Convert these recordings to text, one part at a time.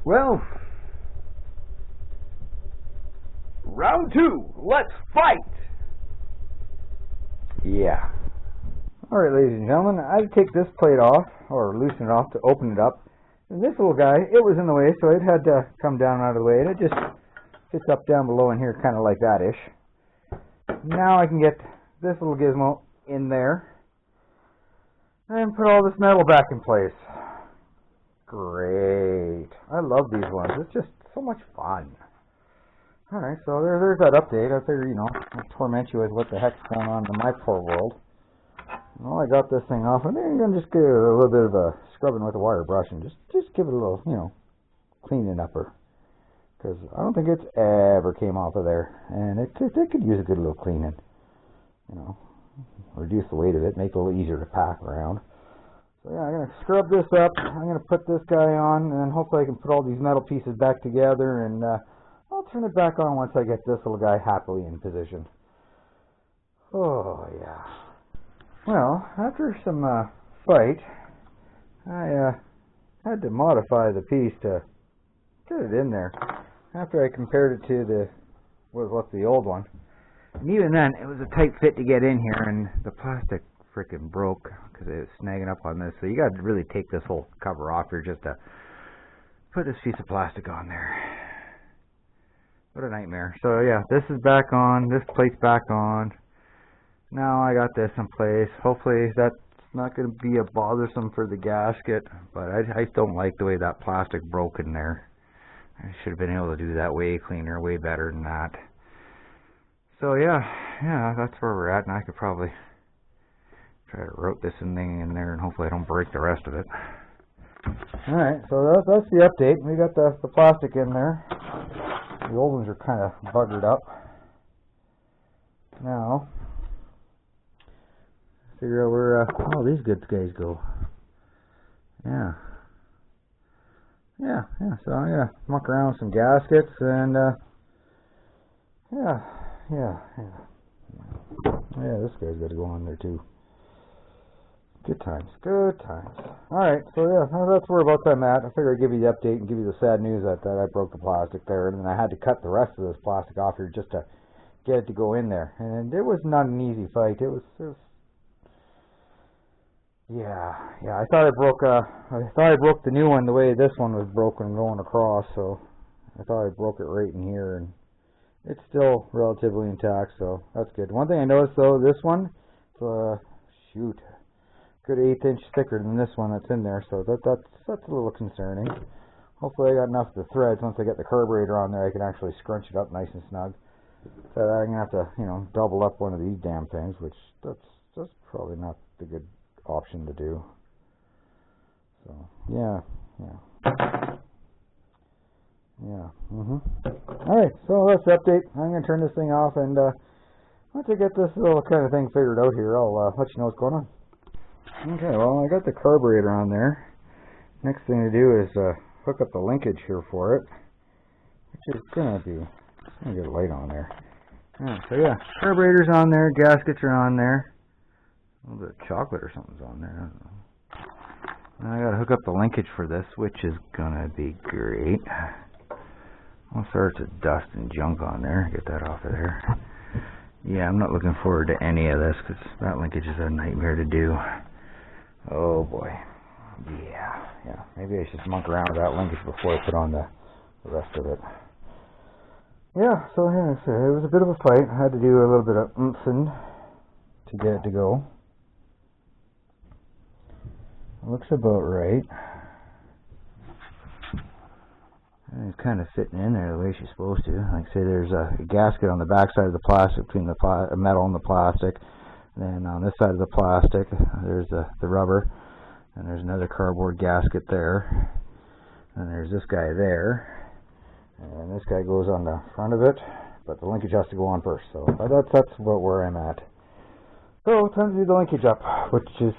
Well, round two. Let's fight. Yeah. Alright, ladies and gentlemen, I had to take this plate off, or loosen it off to open it up. And this little guy, it was in the way, so it had to come down out of the way. And it just sits up down below in here, kind of like that-ish. Now I can get this little gizmo in there and put all this metal back in place. Great. I love these ones. It's just so much fun. Alright, so there's that update. I figure, I'll torment you with what the heck's going on in my poor world. Well, I got this thing off, and then I'm going to just give it a little bit of a scrubbing with a wire brush and just give it a little, cleaning upper. Because I don't think it's ever came off of there. And it could use a good little cleaning. Reduce the weight of it, make it a little easier to pack around. So yeah, I'm going to scrub this up. I'm going to put this guy on, and then hopefully I can put all these metal pieces back together, and I'll turn it back on once I get this little guy happily in position. Oh, yeah. Well, after some fight, I had to modify the piece to get it in there. After I compared it to what's the old one. And even then, it was a tight fit to get in here, and the plastic freaking broke because it was snagging up on this. So you got to really take this whole cover off here just to put this piece of plastic on there. What a nightmare. So yeah, this is back on. This plate's back on. Now I got this in place. Hopefully that's not going to be a bothersome for the gasket, but I don't like the way that plastic broke in there. I should have been able to do that way cleaner, way better than that. So yeah, that's where we're at, and I could probably try to route this thing in there, and hopefully I don't break the rest of it. Alright, so that's the update. We got the plastic in there. The old ones are kind of buggered up. Now, figure out where all these good guys go. Yeah. So I'm gonna muck around with some gaskets, and yeah, this guy's got to go on there too. Good times. Alright, so yeah, that's where about I'm at. I figured I'd give you the update and give you the sad news that I broke the plastic there, and then I had to cut the rest of this plastic off here just to get it to go in there. And it was not an easy fight. It was yeah, I thought I broke the new one the way this one was broken going across, so I thought I broke it right in here, and it's still relatively intact, so that's good. One thing I noticed though, this one, shoot, good 1/8 inch thicker than this one that's in there, so that's a little concerning. Hopefully I got enough of the threads. Once I get the carburetor on there, I can actually scrunch it up nice and snug. So I'm gonna have to, double up one of these damn things, which that's probably not the good option to do. So yeah. Alright, so that's the update. I'm gonna turn this thing off, and once I get this little kind of thing figured out here, I'll let you know what's going on. Okay, well, I got the carburetor on there. Next thing to do is hook up the linkage here for it, which is gonna get a light on there. Alright, so yeah, carburetor's on there, gaskets are on there. A little bit of chocolate or something's on there. I don't know. Now I gotta hook up the linkage for this, which is gonna be great. All sorts of dust and junk on there. Get that off of there. Yeah, I'm not looking forward to any of this because that linkage is a nightmare to do. Oh boy. Yeah. Maybe I should monk around with that linkage before I put on the rest of it. Yeah, so yeah, it was a bit of a fight. I had to do a little bit of oomphin' to get it to go. Looks about right. And it's kind of fitting in there the way she's supposed to. Like I say, there's a gasket on the back side of the plastic between the metal and the plastic. And then on this side of the plastic, there's the rubber. And there's another cardboard gasket there. And there's this guy there. And this guy goes on the front of it. But the linkage has to go on first. So that's about where I'm at. So time to do the linkage up, which is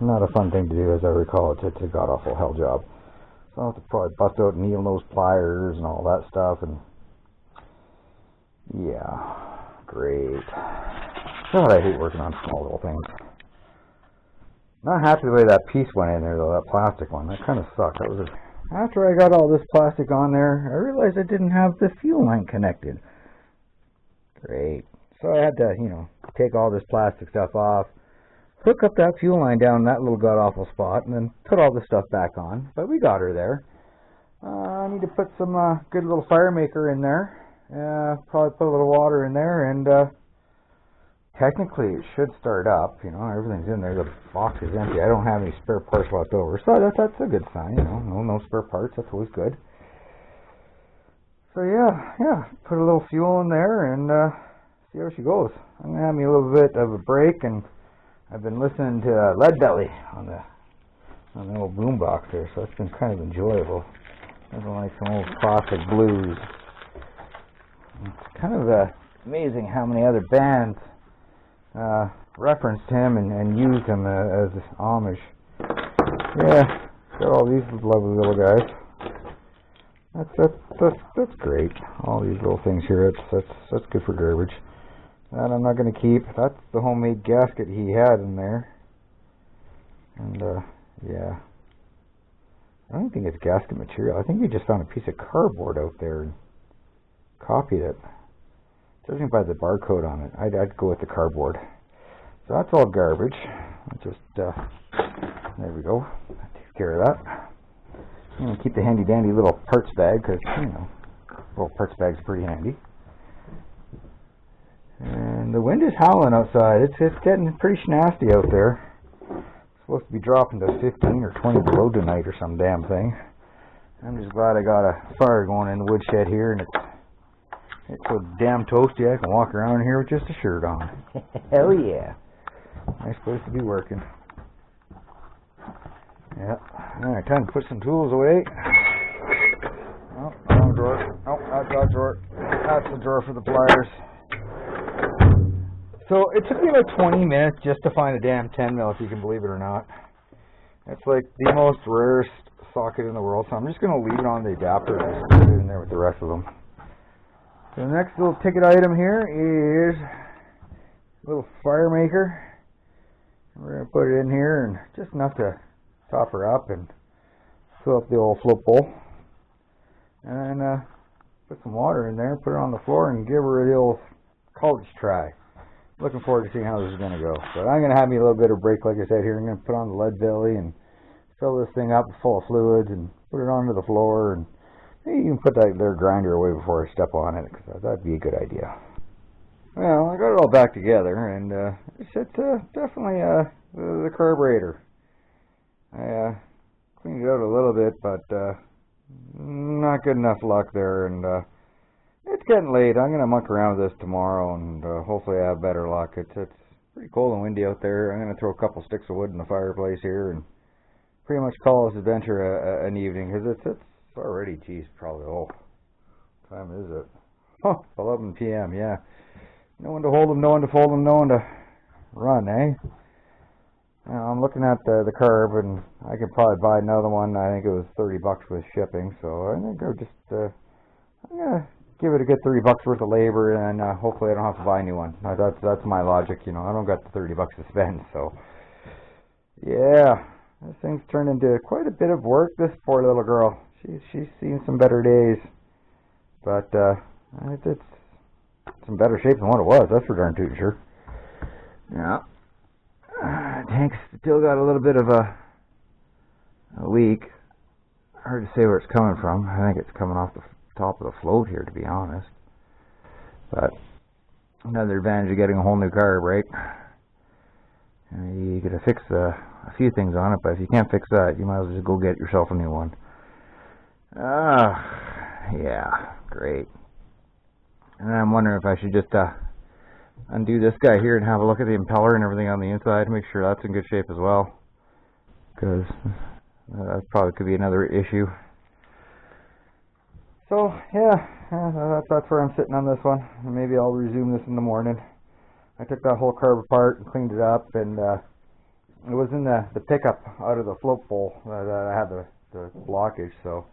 not a fun thing to do, as I recall. It's a god-awful hell job. So I'll have to probably bust out needle nose pliers and all that stuff, and yeah, great. God, I hate working on small little things. Not happy the way that piece went in there though, that plastic one. That kind of sucked. That was after I got all this plastic on there, I realized I didn't have the fuel line connected. Great. So I had to, take all this plastic stuff off, hook up that fuel line down in that little god-awful spot, and then put all the stuff back on. But we got her there. I need to put some good little fire maker in there. Probably put a little water in there, and technically it should start up. Everything's in there. The box is empty. I don't have any spare parts left over, so that's a good sign. No spare parts. That's always good. So yeah, put a little fuel in there and see how she goes. I'm gonna have me a little bit of a break, and I've been listening to Leadbelly on the old boombox there, so it's been kind of enjoyable. I've been like some old classic blues. It's kind of amazing how many other bands referenced him and used him as homage. Yeah, got all these lovely little guys. That's great. All these little things here. That's good for garbage. That I'm not going to keep. That's the homemade gasket he had in there. And yeah, I don't think it's gasket material. I think he just found a piece of cardboard out there and copied it. Judging by the barcode on it, I'd go with the cardboard. So that's all garbage. There we go. Take care of that. I'm going to keep the handy dandy little parts bag because, little parts bag's pretty handy. And the wind is howling outside. It's getting pretty nasty out there. It's supposed to be dropping to 15 or 20 below tonight or some damn thing. I'm just glad I got a fire going in the woodshed here, and it's so damn toasty I can walk around here with just a shirt on. Hell yeah. Nice place to be working. Yeah. Alright, time to put some tools away. Oh, wrong drawer. Oh, that's that drawer. That's the drawer for the pliers. So, it took me like 20 minutes just to find a damn 10 mil, if you can believe it or not. It's like the most rarest socket in the world, so I'm just going to leave it on the adapter and just put it in there with the rest of them. So the next little ticket item here is a little fire maker. We're going to put it in here, and just enough to top her up and fill up the old float bowl. And then put some water in there, put it on the floor, and give her the old college try. Looking forward to seeing how this is going to go. But I'm going to have me a little bit of break, like I said here. I'm going to put on the Leadbelly and fill this thing up full of fluids and put it onto the floor. And maybe you can put that there grinder away before I step on it, because that'd be a good idea. Well, I got it all back together, and it's definitely the carburetor. I cleaned it out a little bit, but not good enough luck there, and it's getting late. I'm going to muck around with this tomorrow, and hopefully I have better luck. It's pretty cold and windy out there. I'm going to throw a couple sticks of wood in the fireplace here, and pretty much call this adventure an evening, because it's already, probably, what time is it? Oh, 11 p.m., yeah. No one to hold them, no one to fold them, no one to run, eh? I'm looking at the carb, and I could probably buy another one. I think it was $30 with shipping, so I think I'm gonna give it a good $30 worth of labor, and hopefully I don't have to buy a new one. That's my logic, I don't got the $30 to spend, so yeah, this thing's turned into quite a bit of work. This poor little girl, she's seen some better days, but it's in better shape than what it was. That's for darn tootin' sure. Yeah. Tank's still got a little bit of a leak. Hard to say where it's coming from. I think it's coming off the top of the float here, to be honest. But another advantage of getting a whole new carb, right? You gotta fix a few things on it, but if you can't fix that, you might as well just go get yourself a new one. Yeah, great. And I'm wondering if I should just undo this guy here and have a look at the impeller and everything on the inside, make sure that's in good shape as well, because that probably could be another issue. So yeah, that's where I'm sitting on this one. Maybe I'll resume this in the morning. I took that whole carb apart and cleaned it up, and it was in the pickup out of the float bowl that I had the blockage, so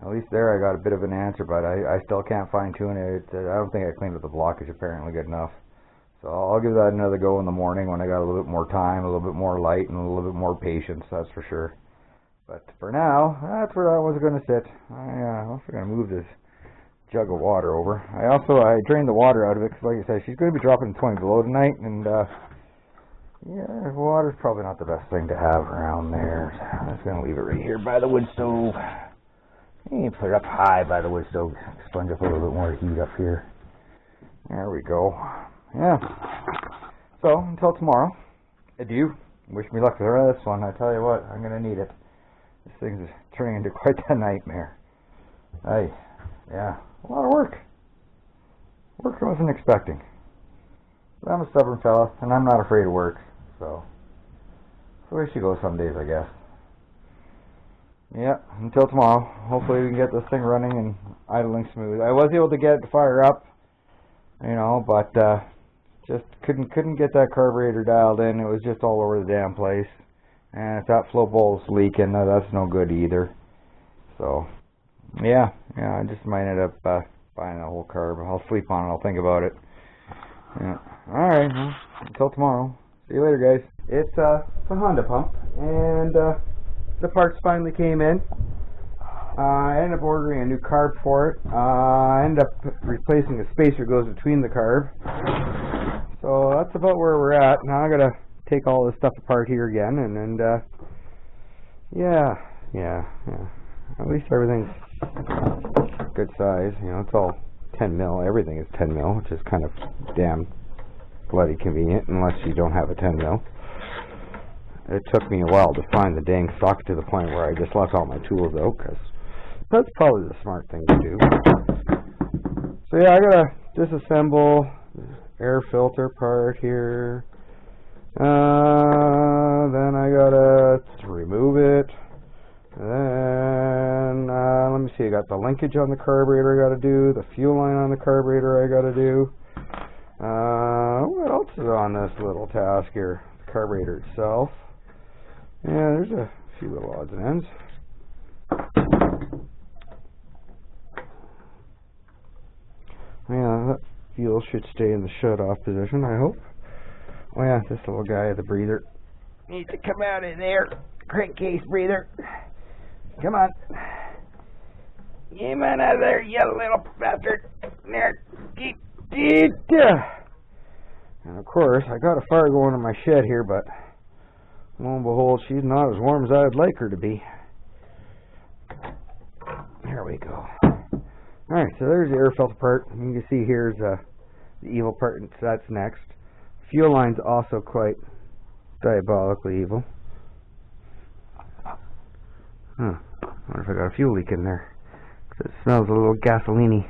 at least there I got a bit of an answer, but I still can't fine tune it. I don't think I cleaned up the blockage apparently good enough. So I'll give that another go in the morning when I got a little bit more time, a little bit more light, and a little bit more patience, that's for sure. But for now, that's where that one's going to sit. I'm also going to move this jug of water over. I drained the water out of it because, like I said, she's going to be dropping 20 below tonight, and yeah, water's probably not the best thing to have around there. I'm just going to leave it right here by the wood stove. You can put it up high by the wood stove, sponge up a little bit more heat up here. There we go. Yeah. So, until tomorrow, adieu. Wish me luck with this one. I tell you what, I'm going to need it. This thing's turning into quite a nightmare. Yeah, a lot of work. Work I wasn't expecting. But I'm a stubborn fella, and I'm not afraid of work. So, the way she goes some days, I guess. Yeah, until tomorrow. Hopefully we can get this thing running and idling smooth. I was able to get it to fire up, but just couldn't get that carburetor dialed in. It was just all over the damn place. And if that flow bowl's leaking, that's no good either. So, yeah, I just might end up buying a whole carb. I'll sleep on it. I'll think about it. Yeah. All right. Well, until tomorrow. See you later, guys. It's a Honda pump, and the parts finally came in. I ended up ordering a new carb for it. I ended up replacing the spacer goes between the carb. So that's about where we're at. Now I gotta take all this stuff apart here again, and yeah. At least everything's good size. It's all 10 mil. Everything is 10 mil, which is kind of damn bloody convenient, unless you don't have a 10 mil. It took me a while to find the dang socket to the point where I just left all my tools out, because that's probably the smart thing to do. So yeah, I gotta disassemble this air filter part here. Then I gotta remove it. Then let me see. I got the linkage on the carburetor I gotta do. The fuel line on the carburetor I gotta do. What else is on this little task here? The carburetor itself. Yeah, there's a few little odds and ends. Yeah, that fuel should stay in the shut-off position, I hope. Oh yeah, this little guy, the breather, needs to come out of there. Crankcase breather. Come on. Come on out of there, you little bastard. There. Keep it. And of course, I got a fire going in my shed here, but lo and behold, she's not as warm as I'd like her to be. There we go. Alright, so there's the air filter part. You can see here's the evil part, and that's next. Fuel line's also quite diabolically evil. I wonder if I got a fuel leak in there. 'Cause it smells a little gasoline-y,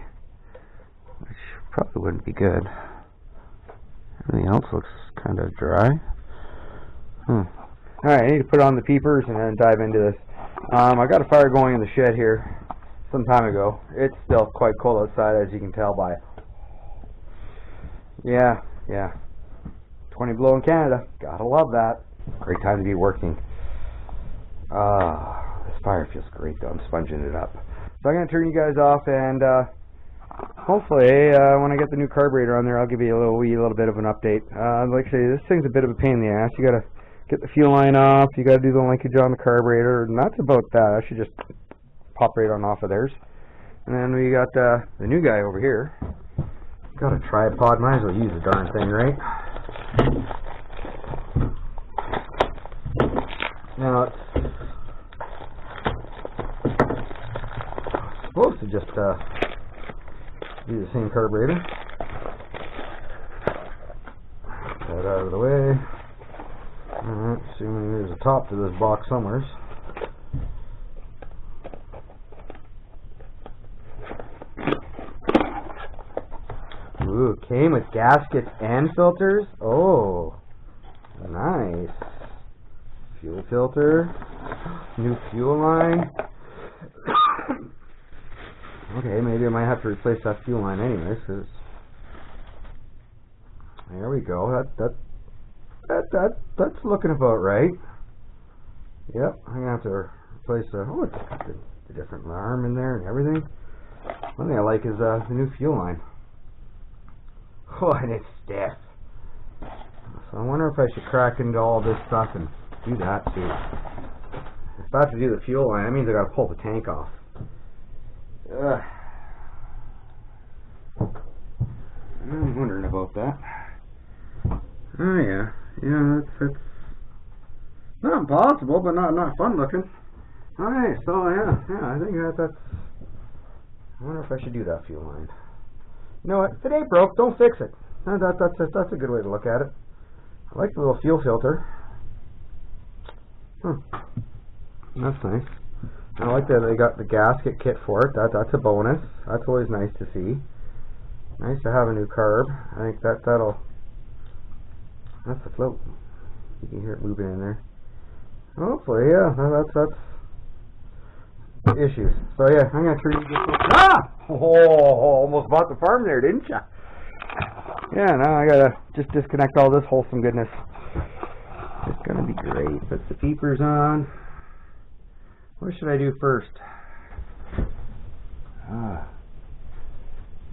which probably wouldn't be good. Everything else looks kind of dry. Alright, I need to put on the peepers and then dive into this. I got a fire going in the shed here some time ago. It's still quite cold outside, as you can tell by it. Yeah. 20 below in Canada. Gotta love that. Great time to be working. This fire feels great though. I'm sponging it up. So I'm going to turn you guys off, and hopefully when I get the new carburetor on there, I'll give you a little bit of an update. Like I say, this thing's a bit of a pain in the ass. You got to get the fuel line off. You got to do the linkage on the carburetor, and that's about that. I should just pop right on off of theirs. And then we got the new guy over here. Got a tripod. Might as well use the darn thing, right? Now it's supposed to just use the same carburetor. Get that out of the way. Alright, assuming there's a top to this box somewhere. Ooh, came with gaskets and filters. Oh, nice. Fuel filter. New fuel line. Okay, maybe I might have to replace that fuel line anyways. Cause there we go. That's looking about right. Yep, I'm gonna have to replace the different arm in there and everything. One thing I like is the new fuel line. Oh, and it's stiff. So I wonder if I should crack into all this stuff and do that too. If I have to do the fuel line, that means I got to pull the tank off. Ugh. I'm wondering about that. Oh yeah, it's not impossible, but not fun looking. Alright, so yeah, I think that's. I wonder if I should do that fuel line. You know what? If it ain't broke, don't fix it. That's a good way to look at it. I like the little fuel filter. That's nice. I like that they got the gasket kit for it. That's a bonus. That's always nice to see. Nice to have a new carb. I think that'll. That's the float. You can hear it moving in there. Hopefully, yeah. That's issues. So yeah, I'm gonna treat this. Almost bought the farm there, didn't ya? Yeah. Now I gotta just disconnect all this wholesome goodness. It's gonna be great. Put the beepers on. What should I do first?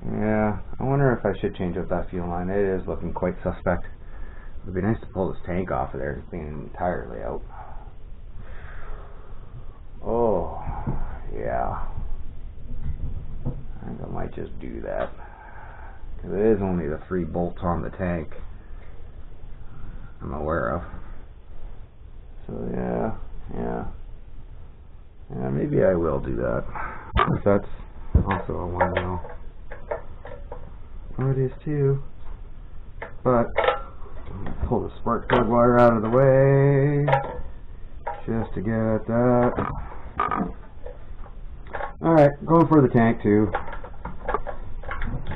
Yeah, I wonder if I should change up that fuel line. It is looking quite suspect. It would be nice to pull this tank off of there. It's being entirely out. Oh, yeah. I think I might just do that. Because it is only the 3 bolts on the tank I'm aware of. So yeah, maybe I will do that. That's also a one now. Oh, it is too. But pull the spark plug wire out of the way just to get at that. Alright, going for the tank too.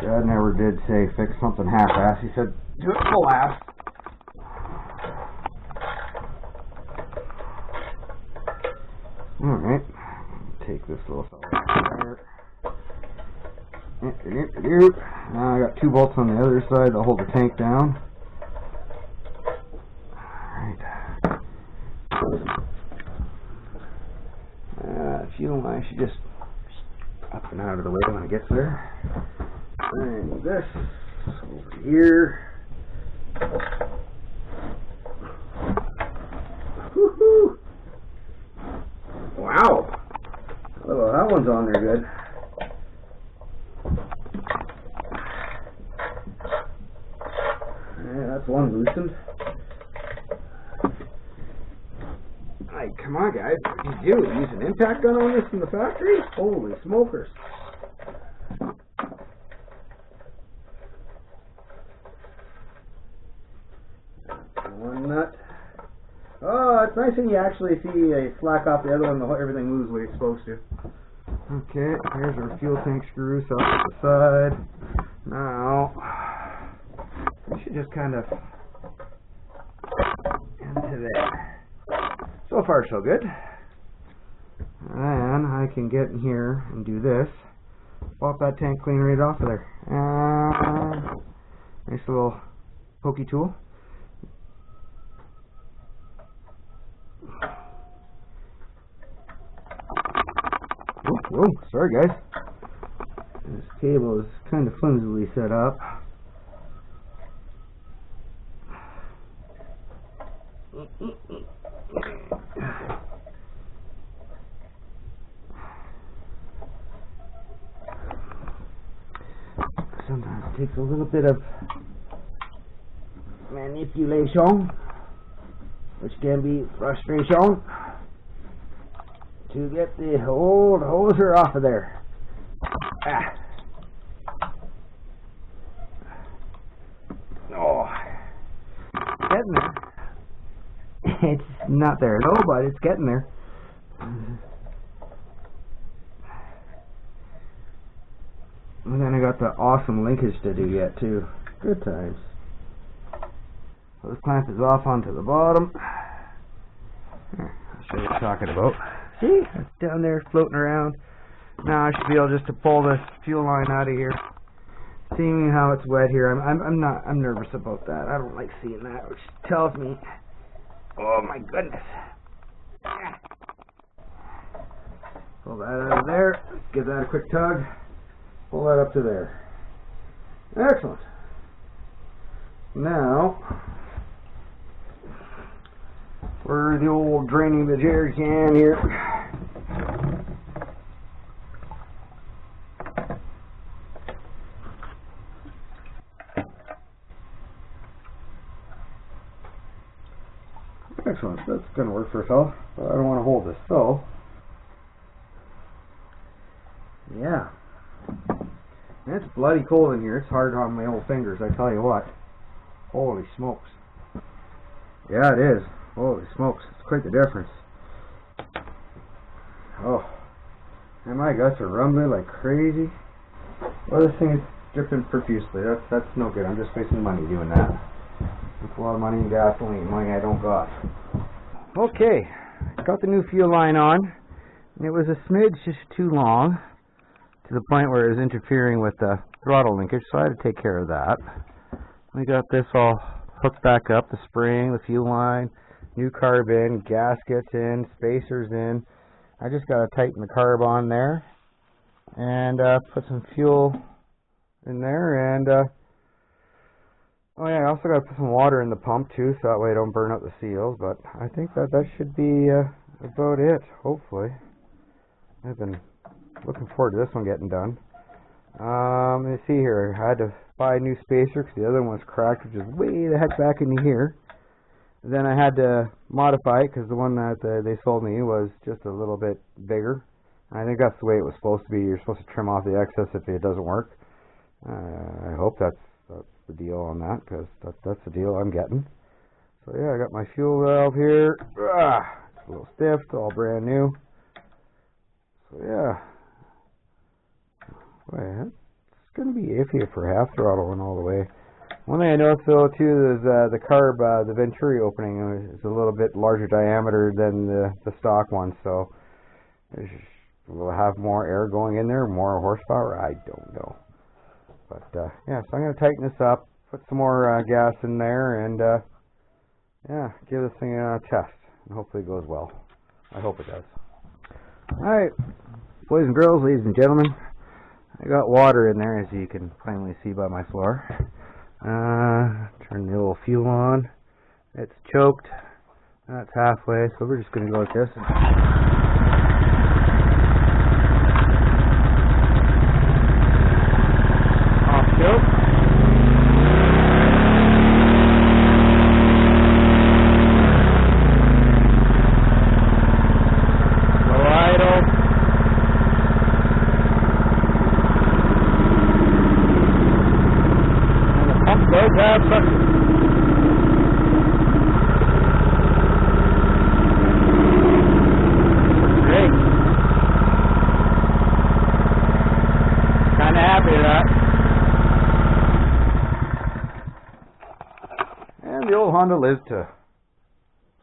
Dad never did say fix something half-ass. He said do it full-ass. Alright, take this little fella out there. Now I got 2 bolts on the other side to hold the tank down. Alright. Fuel line should just up and out of the way when it gets there. And this over here. Woohoo! Wow! Oh, that one's on there good. Yeah, that's one loosened. Hey, come on, guys. What did you do? Use an impact gun on this from the factory? Holy smokers. One nut. Oh, it's nice when you actually see a slack off the other one, everything moves the way it's supposed to. Okay, here's our fuel tank screw, so off to the side. Now, we should just kind of into there. So far, so good. And I can get in here and do this. Pop that tank clean right off of there. Nice little pokey tool. Whoa, sorry guys. This cable is kind of flimsily set up. Sometimes it takes a little bit of manipulation, which can be frustration, to get the old hoser off of there. Oh, getting there. It's not there at all, but it's getting there. And then I got the awesome linkage to do yet too. Good times. So this clamp is off onto the bottom. Here, I'll show you what I'm talking about. See? It's down there floating around. Now I should be able just to pull this fuel line out of here. Seeing how it's wet here, I'm nervous about that. I don't like seeing that, which tells me, oh my goodness. Pull that out of there. Give that a quick tug. Pull that up to there. Excellent. Now, for the old draining the jerry can here. Excellent, that's going to work for itself, but I don't want to hold this, so yeah. And it's bloody cold in here. It's hard on my old fingers, I tell you what. Holy smokes. Yeah, it is. Holy smokes, it's quite the difference. Oh, and my guts are rumbling like crazy. Well, this thing is dripping profusely. That's no good. I'm just wasting money doing that. It's a lot of money in gasoline, money I don't got. Okay, got the new fuel line on, and it was a smidge just too long, to the point where it was interfering with the throttle linkage, so I had to take care of that. We got this all hooked back up, the spring, the fuel line, new carb in, gaskets in, spacers in. I just got to tighten the carb on there, and put some fuel in there, and oh yeah, I also got to put some water in the pump too, so that way I don't burn out the seals, but I think that should be about it, hopefully. I've been looking forward to this one getting done. Let me see here. I had to buy a new spacer because the other one was cracked, which is way the heck back into here. Then I had to modify it because the one that they sold me was just a little bit bigger. I think that's the way it was supposed to be. You're supposed to trim off the excess if it doesn't work. I hope that's the deal on that, because that's the deal I'm getting. So yeah, I got my fuel valve here. It's a little stiff, it's all brand new. So yeah. Well, it's going to be iffy for half throttle and all the way. One thing I noticed though too is the carb, the venturi opening is a little bit larger diameter than the stock one, so we'll have more air going in there, more horsepower, I don't know. But yeah, so I'm going to tighten this up, put some more gas in there, and yeah, give this thing a test, and hopefully it goes well. I hope it does. Alright, boys and girls, ladies and gentlemen, I got water in there, as you can plainly see by my floor. Turn the old fuel on. It's choked. That's halfway, so we're just going to go like this. Off choke. Low idle. And the pump does have suction. The old Honda lives to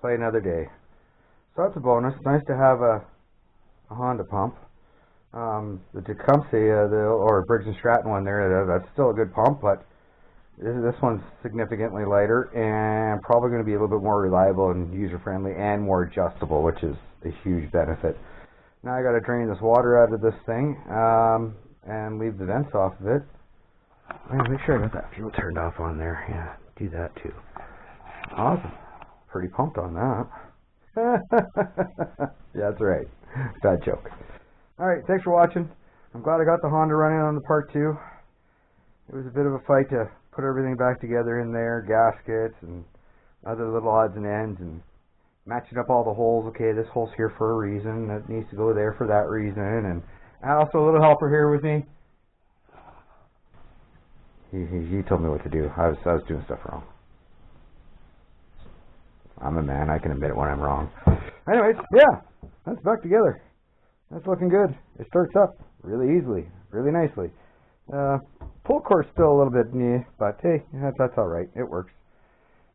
play another day, so that's a bonus. It's nice to have a Honda pump. The Tecumseh, or Briggs & Stratton one there, that's still a good pump, but this one's significantly lighter and probably going to be a little bit more reliable and user-friendly and more adjustable, which is a huge benefit. Now I got to drain this water out of this thing and leave the vents off of it. Make sure I got that fuel turned off on there. Yeah, do that too. Awesome. Pretty pumped on that. Yeah, that's right. Bad joke. Alright, thanks for watching. I'm glad I got the Honda running on the part 2. It was a bit of a fight to put everything back together in there, gaskets and other little odds and ends, and matching up all the holes. Okay, this hole's here for a reason, that needs to go there for that reason, and also a little helper here with me. He told me what to do. I was doing stuff wrong. I'm a man, I can admit it when I'm wrong. Anyways, yeah, that's back together. That's looking good. It starts up really easily, really nicely. Pull core's still a little bit meh, but hey, that's alright. It works.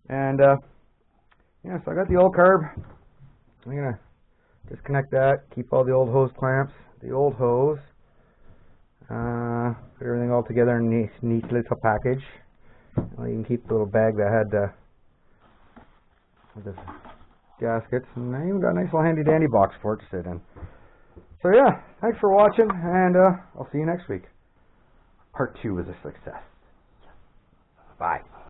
And, yeah, so I got the old carb. I'm going to disconnect that, keep all the old hose clamps, the old hose, put everything all together in a neat little package. Well, you can keep the little bag that had with the gaskets, and I even got a nice little handy dandy box for it to sit in. So yeah, thanks for watching, and I'll see you next week. Part 2 was a success. Bye.